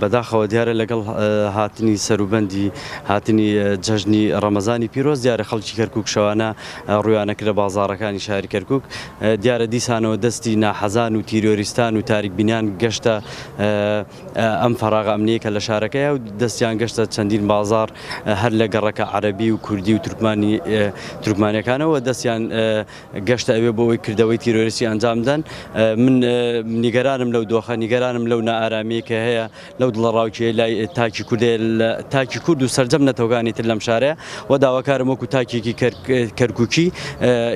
بەداخەوە دیارە لەگەڵ هاتنی سەروبەندی هاتنی جەژنی ڕەمەزانی پیرۆز دیارە خەڵکی کەرکووک شەوانە ڕویانەکرە بازاڕەکانی شاری کەرکووک دیارە دیسانەوە دەستی ناحەزان و تیرۆریستان و تاریکبینیان گەشتە ئەم فەراغ ئەمنیە کە لە شارەکەیە و دەستیان گەشتە چەندین بازار هەر لە گەڕەکە عەرەبی و کوردی و تورکمانیەکانەوە دەستیان گەشتە ئەوێ بۆ ئەوەی کردەوەی تیرۆریستی ئەنجام بدەن. من نیگەرانم لەو دۆخە نیگەرانم لەو نائارامەیە کە هەیە لەو دڵەڕاوکیە لای تاکی کوردێ تاکی کورد و سەرجەم نەتەوەکانی تر لەم شارەیە و داواکارم وەکو تاکێکی کەرکووکی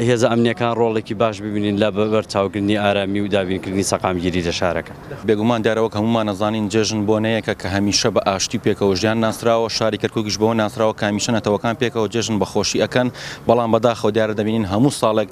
هێزە ئەمنیەکان ڕۆڵێکی باش ببینین لە بەرچاوکردنی ئارامی و دابینکردنی سەقامگیری لە شارەکە. بێگومان دیارەوە کە هەمومان نەزانین جێژن بۆنەیەکە کە هەمیشە بە ئاشتی پێکەوە ژیان ناسراوە شاری کەرکووکیش بۆ ناسراوە کە هەمیشە نەتەوەکان پێکەوە جێژن بەخۆشی ئەکەن بەڵام بەداخەوە دیارە دەبینین هەموو ساڵێک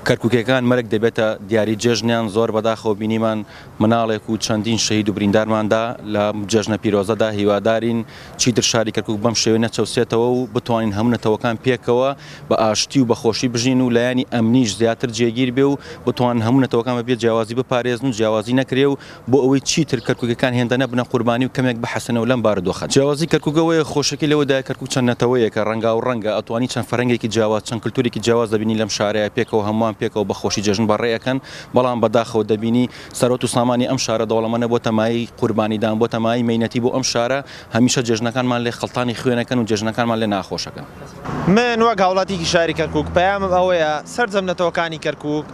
کەرکووکەکان مەرگ دەبێتە دیاری جێژنیان زۆر بەداخەوە بینیمان مناڵێک و چەندین شەهید و بریندارماندا لە جێژنە پیرۆزەدا هیوادارین چیتر شاری کەرکووک بەم شێوەیە نەچەوسێتەوە و بتوانین هەموو نەتەوەکان پێکەوە بە ئاشتی و بەخۆشی بژین و لایەنی ئەمنیش زیاتر جێگیر بێ و بتوان هەموو نەتەوەکان بەبێ جیاوازی بپارێزن و جیاوازی نەکرێ و بۆ ئەوەی چیتر کەرکووکەکان هێندە نەبنە قوربانی و کەمێک بەحەسەنەوە لەم بارودۆخە. جیاوازی کەرکووکەوەیە خۆشەکەی لەوەدایە کەرکووک چەند نەتەوەیە کە ڕەنگا و ڕەنگە ئەتوانی چەند فەرەنگێکی جیاواز چەند کلتورێکی جیاواز دەبینی لەم شارەیە پێکەوە هەمووان پێکەوە بەخۆشی جێژن بەڕێیەکەن بەڵام بەداخەوە دەبینی سەرۆت و سامانی ئەم شارە دەوڵەمەندە بۆ تەمای قوربانیدان بۆ تەمای مەینەتی بۆ ئەم شارە هەمیشە جێژنەکانمان لێ خەڵتانی خوێنەکەن و جێژنەکانمان لێ ناخۆشەکەن. من وەک هاوڵاتیکی شاری کەرکووک پەیامم ئەوەیە سەرجەم نەتەوەکانی کەرکووک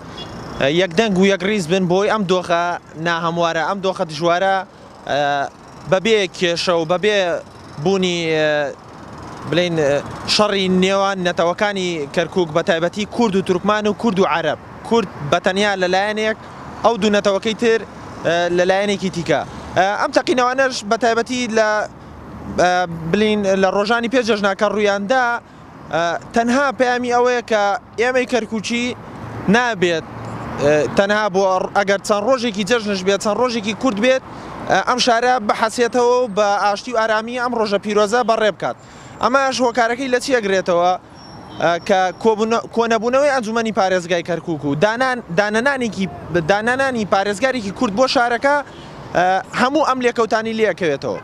یەکدەنگ و یەکڕیز بن بۆی ئەم دۆخە ناهەموارە ئەم دۆخە دژوارە بەبێ کێشە و بەبێ بوونی بڵین شەڕی نێوان نەتەوەکانی کەرکووک بە تایبەتی کورد و تورکمان و کورد و عەرەب کورد بەتەنیا لەلایەنێک ئەو دوو نەتەوەکەی تر لەلایەنێکی دیکە ئەم تەقینەوانەش بە تایبەتی لە بڵین لە ڕۆژانی پێش جەژنەکە ڕوویاندا تەنها پەیامی ئەوەیە کە ئێمەی کەرکووکی نابێت تەنها بۆ ئەگەر چەند ڕۆژێکی جەژنش بێت چەند ڕۆژێکی کورد بێت ئەم شارە بەحەسێتەوە بە ئاشتی و ئارامی ئەم ڕۆژە پیرۆزە بەڕێ بکات. ئەمەش هۆکارەکەی لە چی ئەگرێتەوە کە کۆنەبوونەوەی ئەنجومەنی پارێزگای کەرکووک و دانانانی پارێزگارێکی کورد بۆ شارەکە هەموو ئەم لێکەوتانی لێەکەوێتەوە.